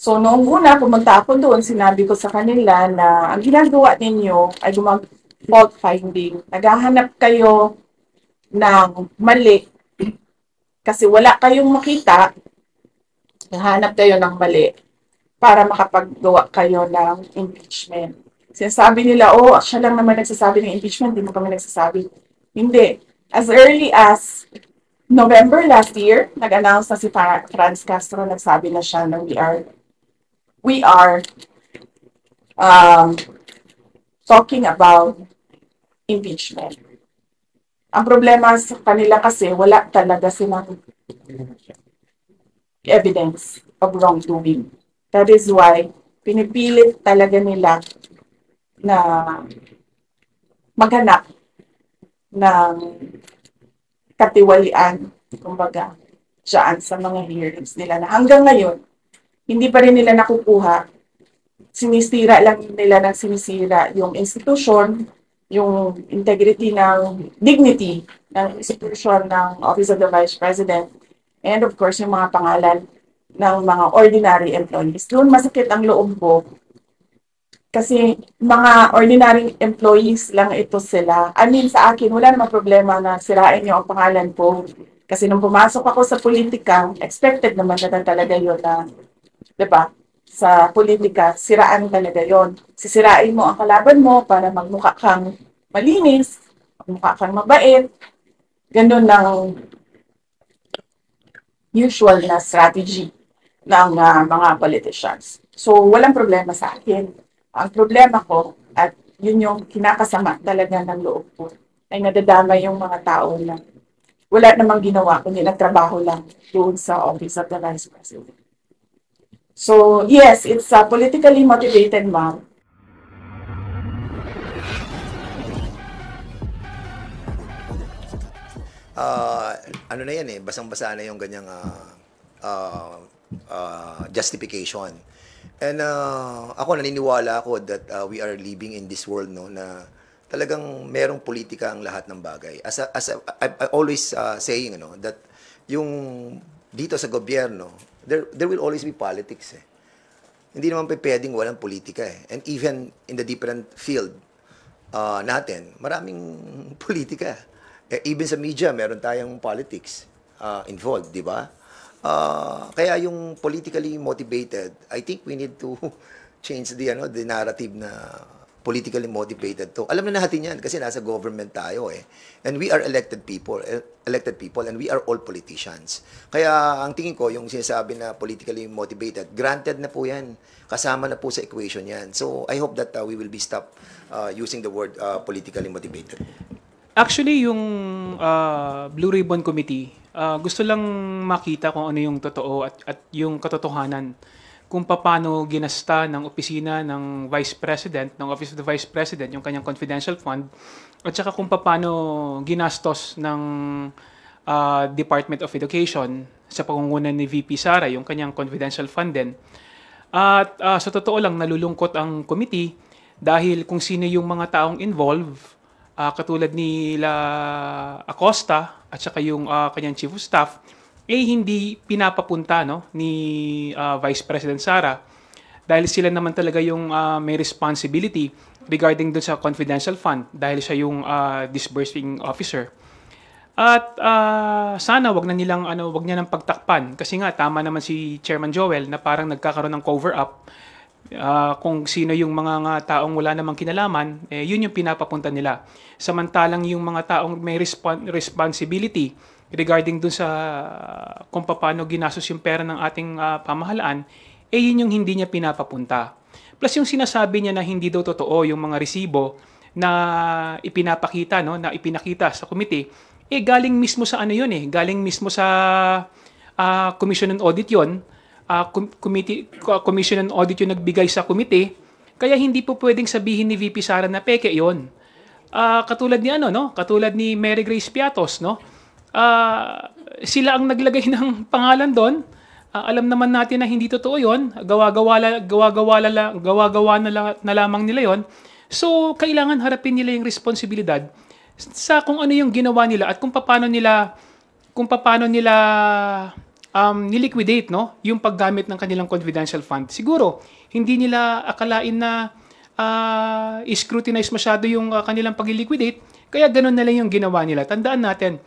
So, noong una, pumunta ako doon, sinabi ko sa kanila na ang ginagawa ninyo ay fault finding. Naghahanap kayo ng mali kasi wala kayong makita, naghahanap kayo ng mali para makapaggawa kayo ng impeachment. Sinasabi nila, oh, siya lang naman nagsasabi ng impeachment, hindi mo kami nagsasabi. Hindi. As early as November last year, nag-announce na si Franz Castro, nagsabi na siya na we are um, talking about impeachment. Ang problema sa kanila kasi wala talaga silang evidence of wrongdoing. That is why pinipilit talaga nila na maghanap ng katiwalian, kumbaga, dyan sa mga hearings nila na hanggang ngayon, hindi pa rin nila nakukuha. Sinisira lang nila ng sinisira yung institution, yung integrity ng dignity ng institution ng Office of the Vice President, and of course, yung mga pangalan ng mga ordinary employees. Doon masakit ang loob ko kasi mga ordinary employees lang ito sila. I mean, sa akin, wala namang problema na sirain niyo ang pangalan ko. Kasi nung pumasok ako sa politika, expected naman na talaga yun na, di ba? Sa politika, siraan talaga yon. Sisirain mo ang kalaban mo para magmukha kang malinis, magmukha kang mabait. Ganun ang usual na strategy ng mga politicians. So, walang problema sa akin. Ang problema ko, at yun yung kinakasama talaga ng loob ko, ay nadadama yung mga tao na wala namang ginawa, kundi nagtrabaho lang doon sa Office of the Vice President. So, yes, it's politically motivated, ma'am. Ano na yan eh, basang-basa na yung ganyang uh, justification. And ako naniniwala ako that we are living in this world no na talagang merong politika ang lahat ng bagay. I always saying that yung dito sa gobyerno, there will always be politics eh. Hindi naman pwedeng walang politika eh. And even in the different field natin, maraming politika. Even sa media, meron tayong politics involved, di ba? Kaya yung politically motivated, I think we need to change the narrative na politically motivated to. Alam na natin yan kasi nasa government tayo eh. And we are elected people and we are all politicians. Kaya ang tingin ko, yung sinasabi na politically motivated, granted na po yan. Kasama na po sa equation yan. So I hope that we will be stopped using the word politically motivated. Actually, yung Blue Ribbon Committee, gusto lang makita kung ano yung totoo at yung katotohanan kung paano ginasta ng opisina ng Vice President, ng Office of the Vice President, yung kanyang confidential fund, at saka kung paano ginastos ng Department of Education sa pangunguna ni VP Sara, yung kanyang confidential fund din. At sa totoo lang, nalulungkot ang committee dahil kung sino yung mga taong involved, katulad ni Acosta at saka yung kanyang chief of staff, hindi pinapapunta ni Vice President Sara dahil sila naman talaga yung may responsibility regarding dun sa confidential fund dahil siya yung disbursing officer. At sana wag niya nang pagtakpan kasi nga tama naman si Chairman Joel na parang nagkakaroon ng cover up. Kung sino yung mga taong wala namang kinalaman, yun yung pinapapunta nila. Samantalang yung mga taong may responsibility regarding dun sa kung paano ginastos yung pera ng ating pamahalaan, yun yung hindi niya pinapapunta. Plus yung sinasabi niya na hindi daw totoo yung mga resibo na ipinakita sa committee, galing mismo sa ano yun galing mismo sa Commission on Audit yun. Commission on Audit yung nagbigay sa committee, kaya hindi po pwedeng sabihin ni VP Sara na peke yon. Katulad ni Mary Grace Piatos, sila ang naglagay ng pangalan doon. Alam naman natin na hindi totoo yon. Gawa-gawa na lamang nila yon. So, kailangan harapin nila yung responsibilidad sa kung ano yung ginawa nila at kung paano nila niliquidate, no, yung paggamit ng kanilang confidential fund. Siguro, hindi nila akalain na scrutinize masyado yung kanilang pag-liquidate, kaya ganun na lang yung ginawa nila. Tandaan natin,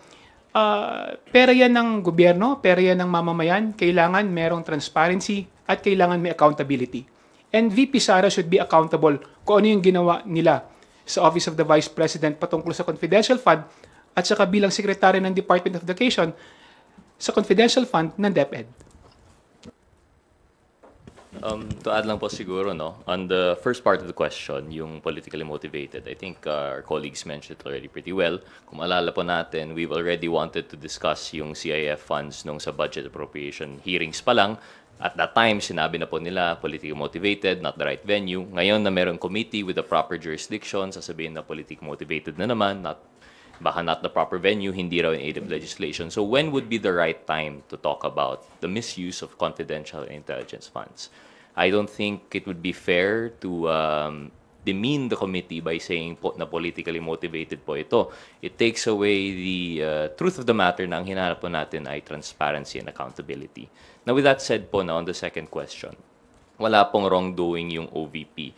pera yan ng gobyerno, pera yan ng mamamayan, kailangan merong transparency at kailangan may accountability. And VP Sara should be accountable kung ano yung ginawa nila sa Office of the Vice President patungkol sa confidential fund at saka bilang Secretary ng Department of Education sa confidential fund ng DepEd. To add lang po siguro, no, on the first part of the question, yung politically motivated, I think our colleagues mentioned it already pretty well. Kung maalala po natin, we've already wanted to discuss yung CIF funds nung sa budget appropriation hearings pa lang. At that time, sinabi na po nila, politically motivated, not the right venue. Ngayon na merong committee with the proper jurisdiction, sasabihin na politically motivated na naman, baka not the proper venue, hindi raw in aid of legislation. So when would be the right time to talk about the misuse of confidential intelligence funds? I don't think it would be fair to demean the committee by saying po na politically motivated po ito. It takes away the truth of the matter na ang hinahanap po natin ay transparency and accountability. Now with that said po na on the second question, wala pong wrongdoing yung OVP.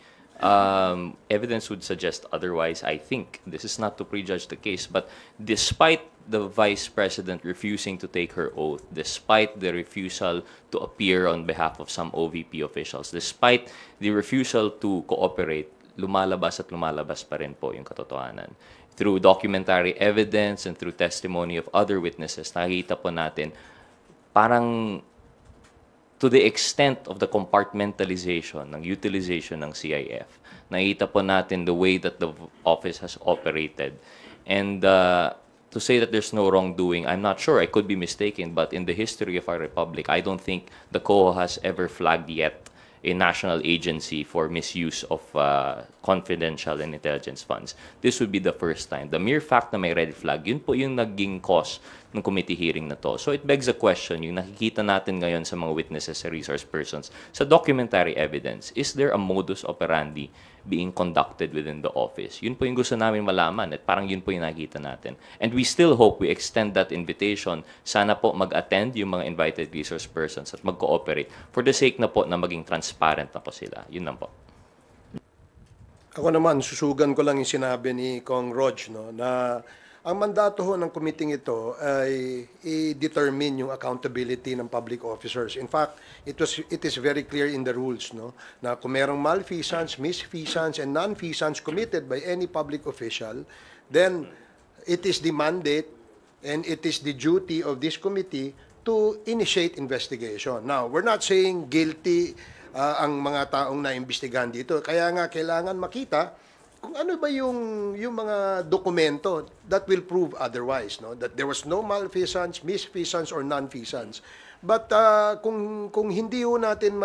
Evidence would suggest otherwise, I think. This is not to prejudge the case, but despite the Vice President refusing to take her oath, despite the refusal to appear on behalf of some OVP officials, despite the refusal to cooperate, lumalabas at lumalabas pa rin po yung katotohanan. Through documentary evidence and through testimony of other witnesses, nakikita po natin parang to the extent of the compartmentalization ng utilization ng CIF, nakita po natin the way that the office has operated. And to say that there's no wrongdoing, I'm not sure. I could be mistaken, but in the history of our republic, I don't think the COA has ever flagged yet a national agency for misuse of confidential and intelligence funds. This would be the first time. The mere fact na may red flag, yun po yung naging cause ng committee hearing na to. So it begs a question, yung nakikita natin ngayon sa mga witnesses, sa resource persons, sa documentary evidence, is there a modus operandi being conducted within the office? Yun po yung gusto namin malaman at parang yun po yung nakikita natin. And we still hope we extend that invitation. Sana po mag-attend yung mga invited resource persons at mag-cooperate for the sake na po na maging transparent na po sila. Yun lang po. Ako naman, susugan ko lang yung sinabi ni Kong Rog, no, na ang mandato ho ng committee ito ay i-determine yung accountability ng public officers. In fact, it is very clear in the rules, no, na kung merong malfeasance, misfeasance, and non-feasance committed by any public official, then it is the mandate and it is the duty of this committee to initiate investigation. Now, we're not saying guilty ang mga taong naimbestigahan dito. Kaya nga kailangan makita kung ano ba yung mga dokumento that will prove otherwise, no, that there was no malfeasance, misfeasance, or non-feasance. But kung hindi ho natin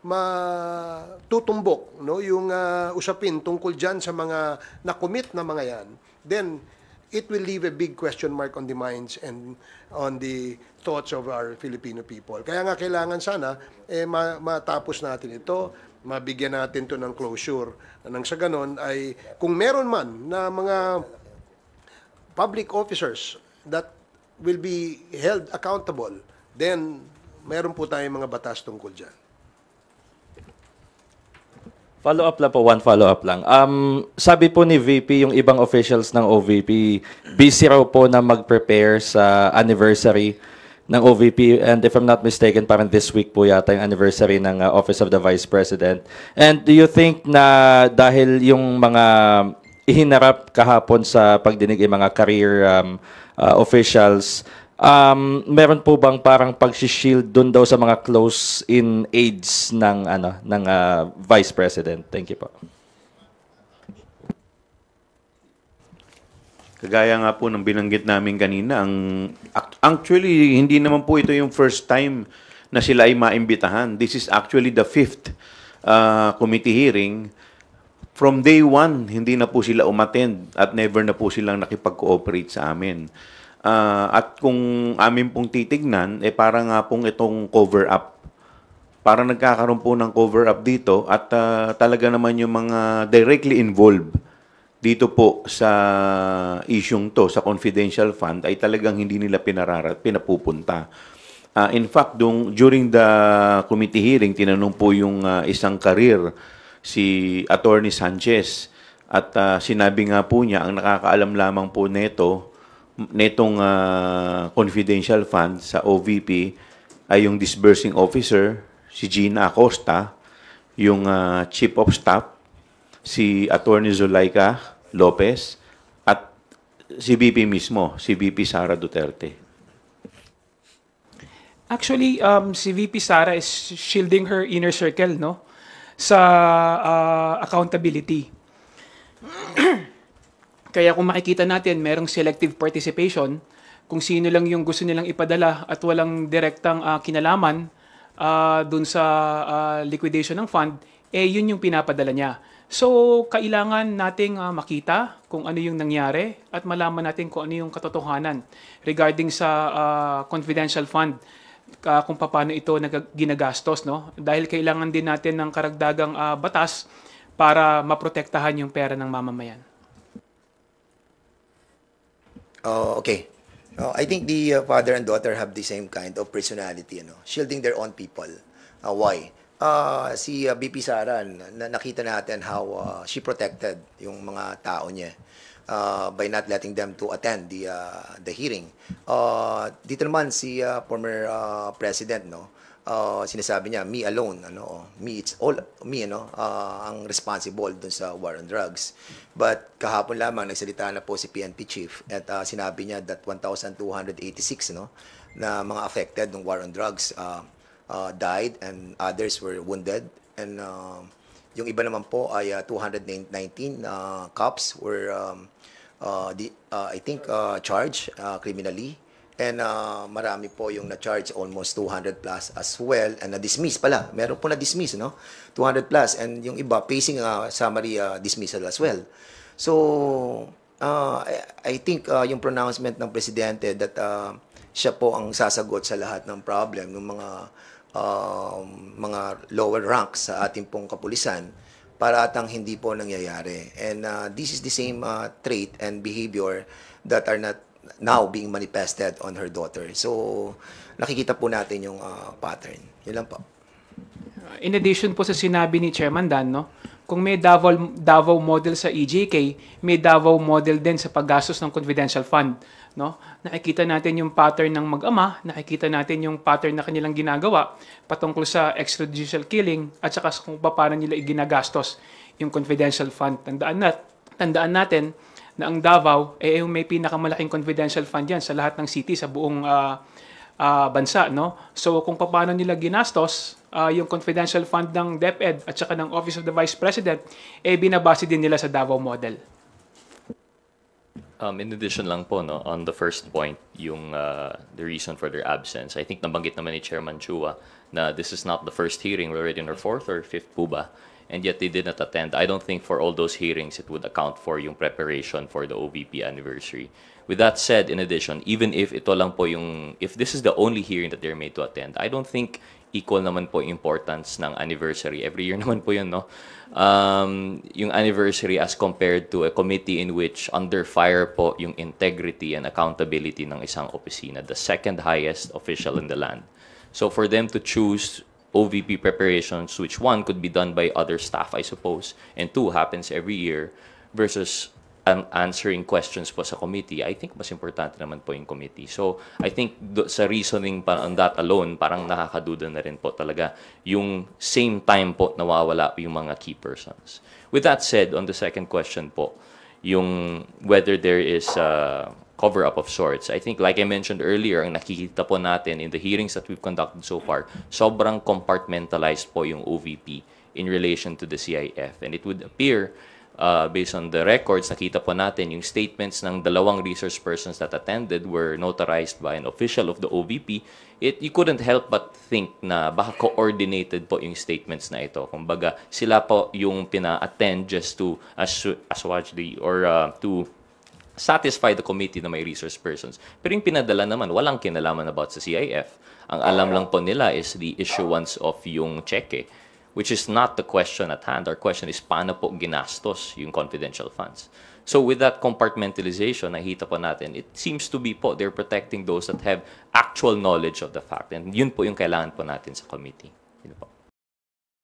matutumbok, no, yung usapin tungkol dyan sa mga na-commit na mga yan, then it will leave a big question mark on the minds and on the thoughts of our Filipino people. Kaya nga kailangan sana matapos natin ito, mabigyan natin to ng closure. Nang sa ganon ay kung meron man na mga public officers that will be held accountable, then meron po tayong mga batas tungkol dyan. Follow-up lang po, one follow-up lang. Sabi po ni VP, yung ibang officials ng OVP, busy raw po na mag-prepare sa anniversary ng OVP. And if I'm not mistaken, parang this week po yata yung anniversary ng Office of the Vice President. And do you think na dahil yung mga ihinarap kahapon sa pagdinig yung mga career officials, meron po bang parang pag-shield dun daw sa mga close-in aides ng Vice President? Thank you po. Kagaya nga po ng binanggit namin kanina, actually, hindi naman po ito yung first time na sila ay maimbitahan. This is actually the 5th committee hearing. From day 1, hindi na po sila umattend at never na po silang nakipag-cooperate sa amin. At kung amin pong titignan, parang nga pong itong cover-up. Parang nagkakaroon po ng cover-up dito at talaga naman yung mga directly involved dito po sa isyung to, sa confidential fund, ay talagang hindi nila pinapupunta. In fact, during the committee hearing, tinanong po yung isang karir, si Attorney Sanchez. At sinabi nga po niya, ang nakakaalam lamang po netong confidential fund sa OVP ay yung disbursing officer, si Gina Acosta, yung chief of staff, si Attorney Zulaika Lopez, at si VP mismo, si VP Sara Duterte. Actually, si VP Sara is shielding her inner circle, no? Sa accountability. Kaya kung makikita natin, merong selective participation, kung sino lang yung gusto nilang ipadala at walang direktang kinalaman dun sa liquidation ng fund, yun yung pinapadala niya. So, kailangan nating makita kung ano yung nangyari at malaman natin kung ano yung katotohanan regarding sa confidential fund, kung paano ito ginagastos, no? Dahil kailangan din natin ng karagdagang batas para maprotektahan yung pera ng mamamayan. Okay. I think the father and daughter have the same kind of personality, shielding their own people. Why? Si BP Sara, nakita natin how she protected yung mga tao niya by not letting them to attend the hearing. Dito naman si former president, sinasabi niya, me alone, me, it's all me, ang responsible dun sa war on drugs. But kahapon lamang nagsalita na po si PNP chief at sinabi niya that 1,286 na mga affected ng war on drugs died and others were wounded, and yung iba naman po ay 219 cops were I think charged criminally. And marami po yung na-charge, almost 200 plus as well. And na-dismiss pala. Meron po na-dismiss, 200 plus. And yung iba, facing summary dismissal as well. So, I think yung pronouncement ng Presidente that siya po ang sasagot sa lahat ng problem ng mga lower ranks sa ating pong kapulisan, para atang hindi po nangyayari. And this is the same trait and behavior that are not now being manifested on her daughter. So, nakikita po natin yung pattern. Yun lang po. In addition po sa sinabi ni Chairman Dan, kung may Davao model sa EJK, may Davao model din sa paggastos ng confidential fund. Nakikita natin yung pattern ng mag-ama, nakikita natin yung pattern na kanilang ginagawa patungkol sa extrajudicial killing at saka kung paano nila iginagastos yung confidential fund. Tandaan natin na ang Davao may pinakamalaking confidential fund yan sa lahat ng city sa buong bansa, So kung paano nila ginastos yung confidential fund ng DepEd at saka ng Office of the Vice President, binabase din nila sa Davao model. In addition lang po, on the first point, yung the reason for their absence, I think nabanggit naman ni Chairman Chua na this is not the first hearing, we're already in our fourth or fifth po ba? And yet they did not attend. I don't think for all those hearings it would account for yung preparation for the OVP anniversary. With that said, in addition, even if ito lang po if this is the only hearing that they're made to attend, I don't think equal naman po importance ng anniversary. Every year naman po yun, yung anniversary as compared to a committee in which under fire po yung integrity and accountability ng isang opisina, the second highest official in the land. So for them to choose OVP preparations, which one could be done by other staff, I suppose, and two happens every year, versus answering questions po sa committee, I think mas importante naman po yung committee. So I think sa reasoning pa on that alone, parang nakakaduda na rin po talaga yung same time po nawawala yung mga key persons. With that said, on the second question po, yung whether there is cover-up of sorts. I think, like I mentioned earlier, ang nakikita po natin in the hearings that we've conducted so far, sobrang compartmentalized po yung OVP in relation to the CIF. And it would appear, based on the records, nakita po natin yung statements ng dalawang resource persons that attended were notarized by an official of the OVP. You couldn't help but think na baka coordinated po yung statements na ito. Kumbaga, sila po yung pina-attend just to assuage or to satisfy the committee na may resource persons. Pero yung pinadala naman, walang kinalaman about sa CIF. Ang alam lang po nila is the issuance of yung cheque, which is not the question at hand. Our question is paano po ginastos yung confidential funds. So with that compartmentalization, nakita po natin, it seems to be po, they're protecting those that have actual knowledge of the fact. And yun po yung kailangan po natin sa committee. Yun po.